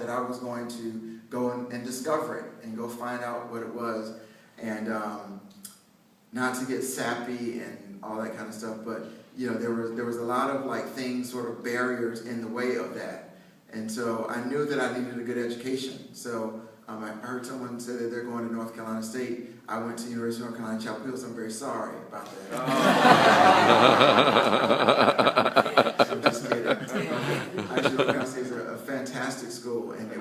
that I was going to go and discover it and go find out what it was, and not to get sappy and all that kind of stuff, but you know, there was a lot of like things, sort of barriers in the way of that, and so I knew that I needed a good education. So I heard someone say that they're going to North Carolina State. I went to University of North Carolina Chapel Hill, so I'm very sorry about that. I'm just kidding. Actually, North Carolina State is a fantastic school, and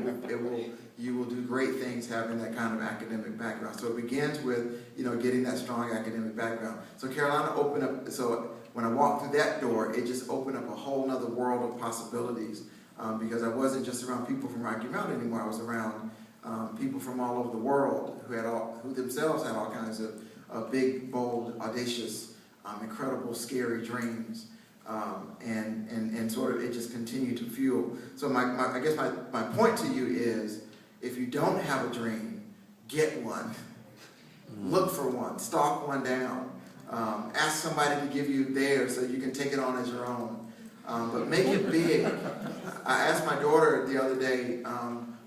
you will do great things having that kind of academic background. So it begins with, you know, getting that strong academic background. So Carolina opened up. So when I walked through that door, it just opened up a whole other world of possibilities, because I wasn't just around people from Rocky Mountain anymore. I was around people from all over the world who themselves had all kinds of big, bold, audacious, incredible, scary dreams, and sort of it just continued to fuel. So I guess my point to you is, if you don't have a dream, get one. Look for one. Stalk one down. Ask somebody to give you theirs so you can take it on as your own. But make it big. I asked my daughter the other day,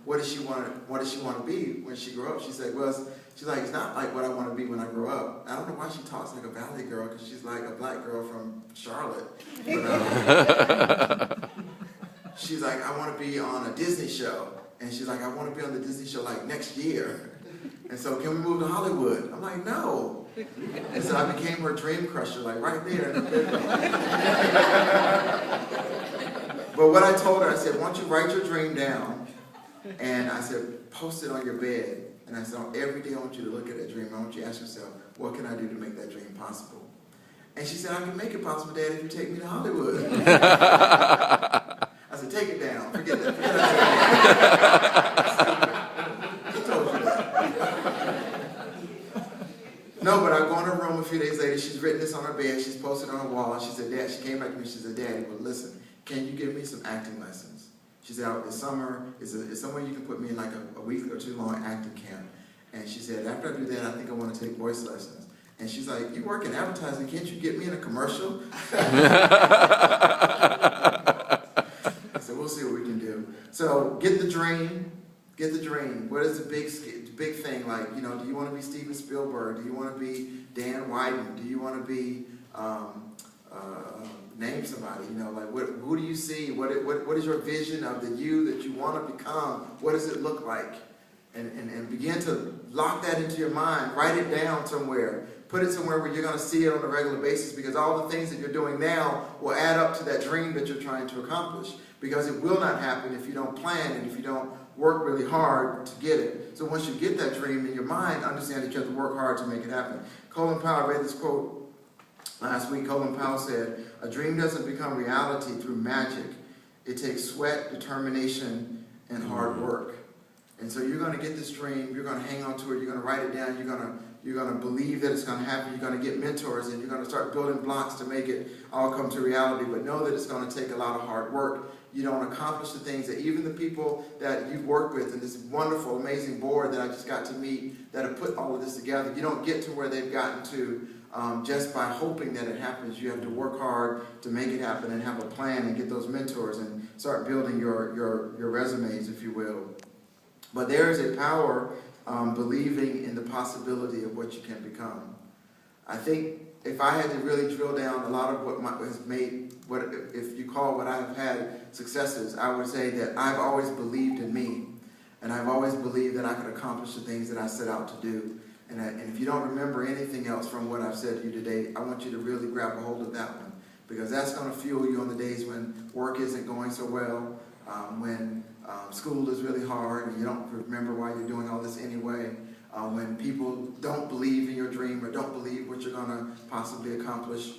what does she want to be when she grew up? She said, well, she's like, it's not like what I want to be when I grow up. I don't know why she talks like a valley girl, because she's like a black girl from Charlotte. But, she's like, I want to be on a Disney show. And she's like, I want to be on the Disney show like next year. And so, can we move to Hollywood? I'm like, no. And so I became her dream crusher, like right there. But what I told her, I said, why don't you write your dream down? And I said, post it on your bed. And I said, every day I want you to look at that dream. I want you to ask yourself, what can I do to make that dream possible? And she said, I can make it possible, Dad, if you take me to Hollywood. I said, take it down. Forget that. Who told you that? No, but I go in her room a few days later. She's written this on her bed. She's posted it on her wall. And she said, Dad, she came back to me. She said, Daddy, well, listen, can you give me some acting lessons? She said, this summer, is somewhere you can put me in like a week or two long acting camp. And she said, after I do that, I think I want to take voice lessons. And she's like, you work in advertising, can't you get me in a commercial? I said, we'll see what we can do. So get the dream. Get the dream. What is the big thing? Like, you know, do you want to be Steven Spielberg? Do you want to be Dan Wyden? Do you want to be, name somebody, you know, like who do you see? What is your vision of the you that you want to become? What does it look like? And begin to lock that into your mind. Write it down somewhere. Put it somewhere where you're going to see it on a regular basis, because all the things that you're doing now will add up to that dream that you're trying to accomplish. Because it will not happen if you don't plan and if you don't work really hard to get it. So once you get that dream in your mind, understand that you have to work hard to make it happen. Colin Powell, I read this quote last week. Colin Powell said, a dream doesn't become reality through magic. It takes sweat, determination, and hard work. And so you're going to get this dream, you're going to hang on to it, you're going to write it down, you're going to believe that it's going to happen, you're going to get mentors, and you're going to start building blocks to make it all come to reality. But know that it's going to take a lot of hard work. You don't accomplish the things that even the people that you've worked with and this wonderful, amazing board that I just got to meet that have put all of this together, you don't get to where they've gotten to just by hoping that it happens. You have to work hard to make it happen and have a plan and get those mentors and start building your resumes, if you will. But there is a power believing in the possibility of what you can become. I think if I had to really drill down a lot of what has made, if you call what I've had successes, I would say that I've always believed in me. And I've always believed that I could accomplish the things that I set out to do. And if you don't remember anything else from what I've said to you today, I want you to really grab a hold of that one. Because that's going to fuel you on the days when work isn't going so well, when school is really hard and you don't remember why you're doing all this anyway, when people don't believe in your dream or don't believe what you're going to possibly accomplish.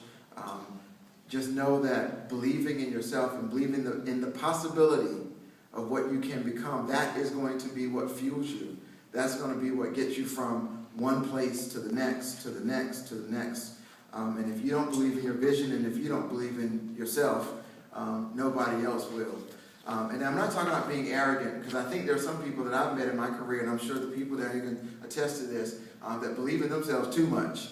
Just know that believing in yourself and believing in the possibility of what you can become, that is going to be what fuels you. That's going to be what gets you from one place to the next, to the next, to the next. And if you don't believe in your vision and if you don't believe in yourself, nobody else will. And I'm not talking about being arrogant, because I think there are some people that I've met in my career, and I'm sure the people that can attest to this, that believe in themselves too much.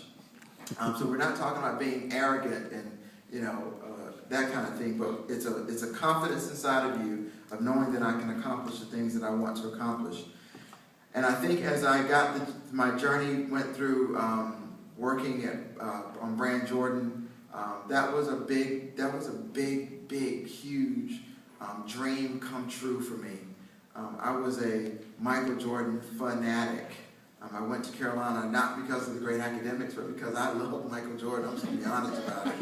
So we're not talking about being arrogant and, you know, that kind of thing, but it's a confidence inside of you of knowing that I can accomplish the things that I want to accomplish. And I think as I got my journey went through working on Brand Jordan, that was a big, huge dream come true for me. I was a Michael Jordan fanatic. I went to Carolina not because of the great academics, but because I loved Michael Jordan. I'm just going to be honest about it.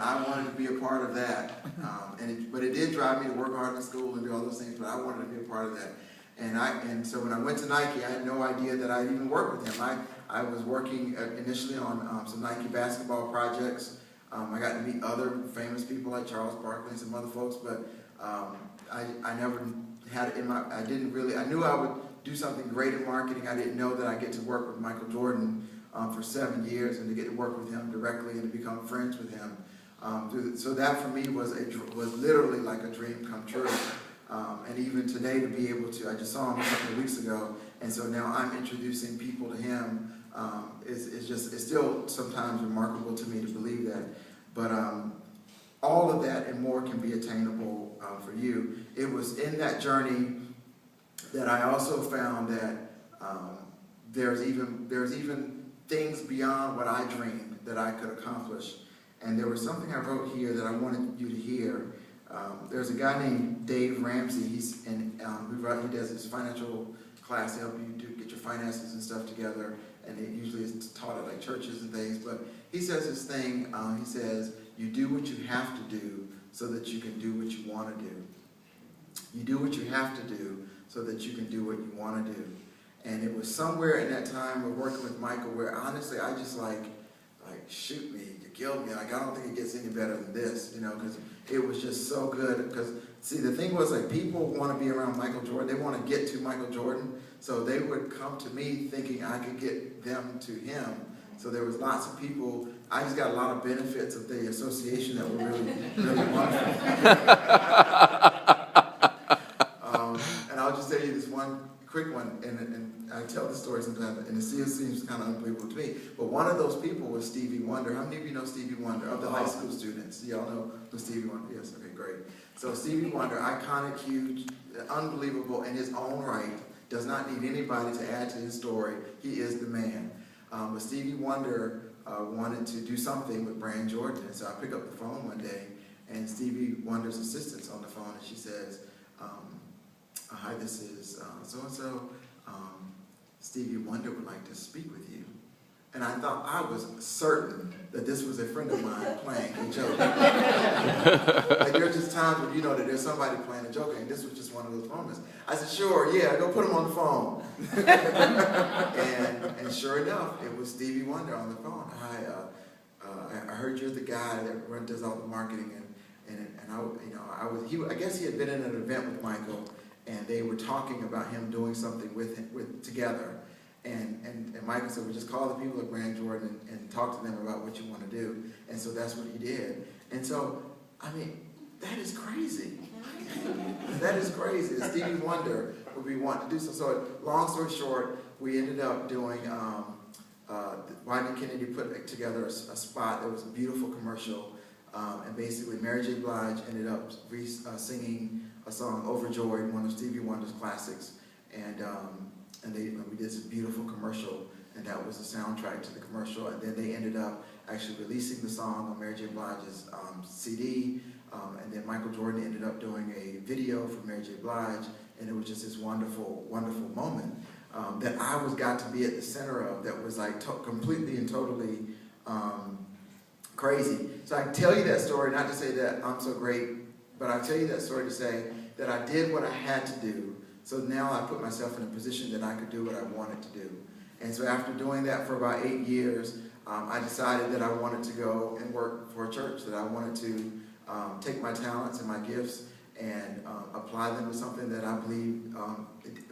I wanted to be a part of that. But it did drive me to work hard in school and do all those things, but I wanted to be a part of that. And so when I went to Nike, I had no idea that I'd even work with him. I was working initially on some Nike basketball projects. I got to meet other famous people like Charles Barkley and some other folks, but I never had it in my, I knew I would do something great in marketing. I didn't know that I'd get to work with Michael Jordan for 7 years and to get to work with him directly and to become friends with him. So that for me was literally like a dream come true. And even today to be able to, I just saw him a couple of weeks ago, and so now I'm introducing people to him. It's still sometimes remarkable to me to believe that. But all of that and more can be attainable for you. It was in that journey that I also found that there's even things beyond what I dreamed that I could accomplish. And there was something I wrote here that I wanted you to hear. There's a guy named Dave Ramsey. He does his financial class to help you get your finances and stuff together. And it usually is taught at like churches and things. But he says this thing. He says, "You do what you have to do so that you can do what you want to do. You do what you have to do so that you can do what you want to do." And it was somewhere in that time of working with Michael where honestly I just like shoot me, you killed me. Like I don't think it gets any better than this, because it was just so good. Because see, the thing was like people want to be around Michael Jordan. They want to get to Michael Jordan, so they would come to me thinking I could get them to him. So there was lots of people. I just got a lot of benefits of the association that were really, really wonderful. And I'll just tell you this one quick one, and I tell the story sometimes, and it still seems kind of unbelievable to me. But one of those people was Stevie Wonder. How many of you know Stevie Wonder? Of the high school students, y'all know who Stevie Wonder is? Okay, great. So Stevie Wonder, iconic, huge, unbelievable in his own right. Does not need anybody to add to his story. He is the man. But Stevie Wonder wanted to do something with Brand Jordan, and so I pick up the phone one day, and Stevie Wonder's assistant's on the phone, and she says, "Hi, this is so-and-so. Stevie Wonder would like to speak with you." And I thought, I was certain that this was a friend of mine playing a joke. Like there's just times when you know that there's somebody playing a joke, and this was just one of those moments. I said, "Sure, yeah, go put him on the phone." and sure enough, it was Stevie Wonder on the phone. I heard you're the guy that does all the marketing, I guess he had been in an event with Michael, and they were talking about him doing something together. And Michael said, "Well, just call the people at Brand Jordan and talk to them about what you want to do." And so that's what he did. And so, I mean, that is crazy. That is crazy. Stevie Wonder would be wanting to do so. So long story short, we ended up doing, Wyden Kennedy put together a spot that was a beautiful commercial. And basically Mary J. Blige ended up singing a song, "Overjoyed," one of Stevie Wonder's classics. And we did this beautiful commercial, and that was the soundtrack to the commercial. And then they ended up actually releasing the song on Mary J. Blige's CD. And then Michael Jordan ended up doing a video for Mary J. Blige, and it was just this wonderful, wonderful moment that I got to be at the center of. That was like completely and totally crazy. So I tell you that story not to say that I'm so great, but I tell you that story to say that I did what I had to do. So now I put myself in a position that I could do what I wanted to do. And so after doing that for about 8 years, I decided that I wanted to go and work for a church, that I wanted to take my talents and my gifts and apply them to something that I believe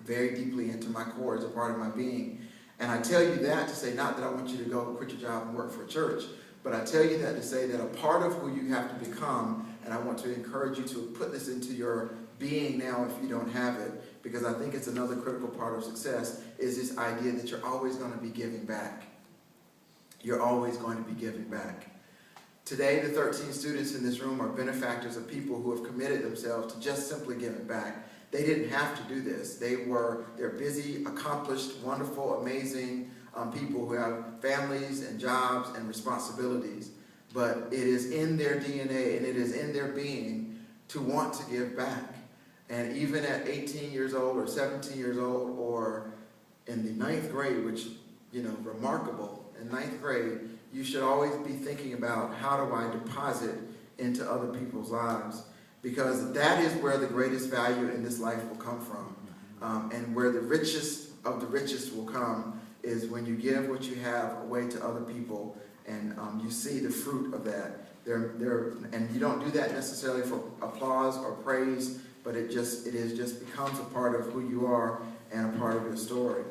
very deeply into my core as a part of my being. And I tell you that to say, not that I want you to go quit your job and work for a church, but I tell you that to say that a part of who you have to become, and I want to encourage you to put this into your being now if you don't have it, because I think it's another critical part of success, is this idea that you're always going to be giving back. You're always going to be giving back. Today, the 13 students in this room are benefactors of people who have committed themselves to just simply giving back. They didn't have to do this. They're busy, accomplished, wonderful, amazing people who have families and jobs and responsibilities. But it is in their DNA and it is in their being to want to give back. And even at 18 years old or 17 years old or in the 9th grade, which, remarkable, in 9th grade, you should always be thinking about, how do I deposit into other people's lives? Because that is where the greatest value in this life will come from. And where the richest of the richest will come is when you give what you have away to other people, and you see the fruit of that. And you don't do that necessarily for applause or praise, but it just becomes a part of who you are and a part of your story.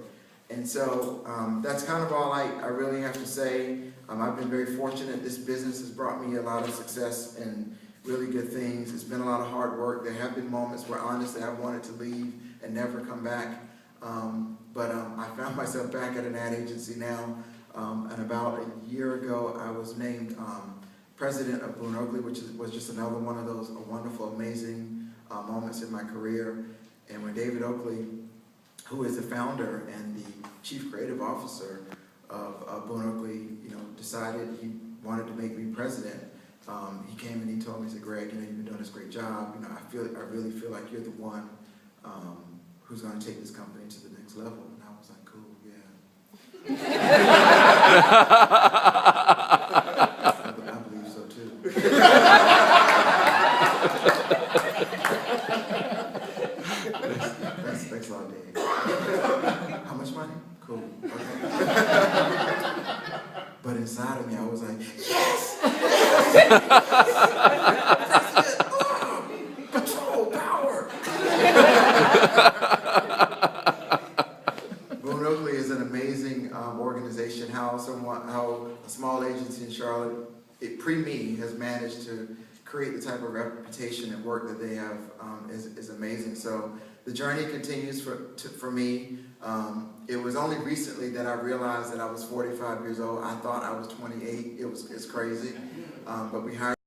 And so that's kind of all I really have to say. I've been very fortunate. This business has brought me a lot of success and really good things. It's been a lot of hard work. There have been moments where honestly I wanted to leave and never come back. But I found myself back at an ad agency now. And about a year ago, I was named president of Boone Oakley, which was just another one of those wonderful, amazing moments in my career. And when David Oakley, who is the founder and the chief creative officer of Boone Oakley, decided he wanted to make me president, he came and he told me, he said, "Greg, you've been doing this great job. I really feel like you're the one who's going to take this company to the next level." And I was like, "Cool, yeah." I believe so too. Thanks a lot, Dave. How much money? Cool. Okay. But inside of me, I was like, yes! Yes! President! Oh, control, power! Boone Oakley is an amazing organization. How a small agency in Charlotte, pre-me, has managed to create the type of reputation and work that they have is amazing. So the journey continues for me. It was only recently that I realized that I was 45 years old. I thought I was 28. It's crazy. But we hired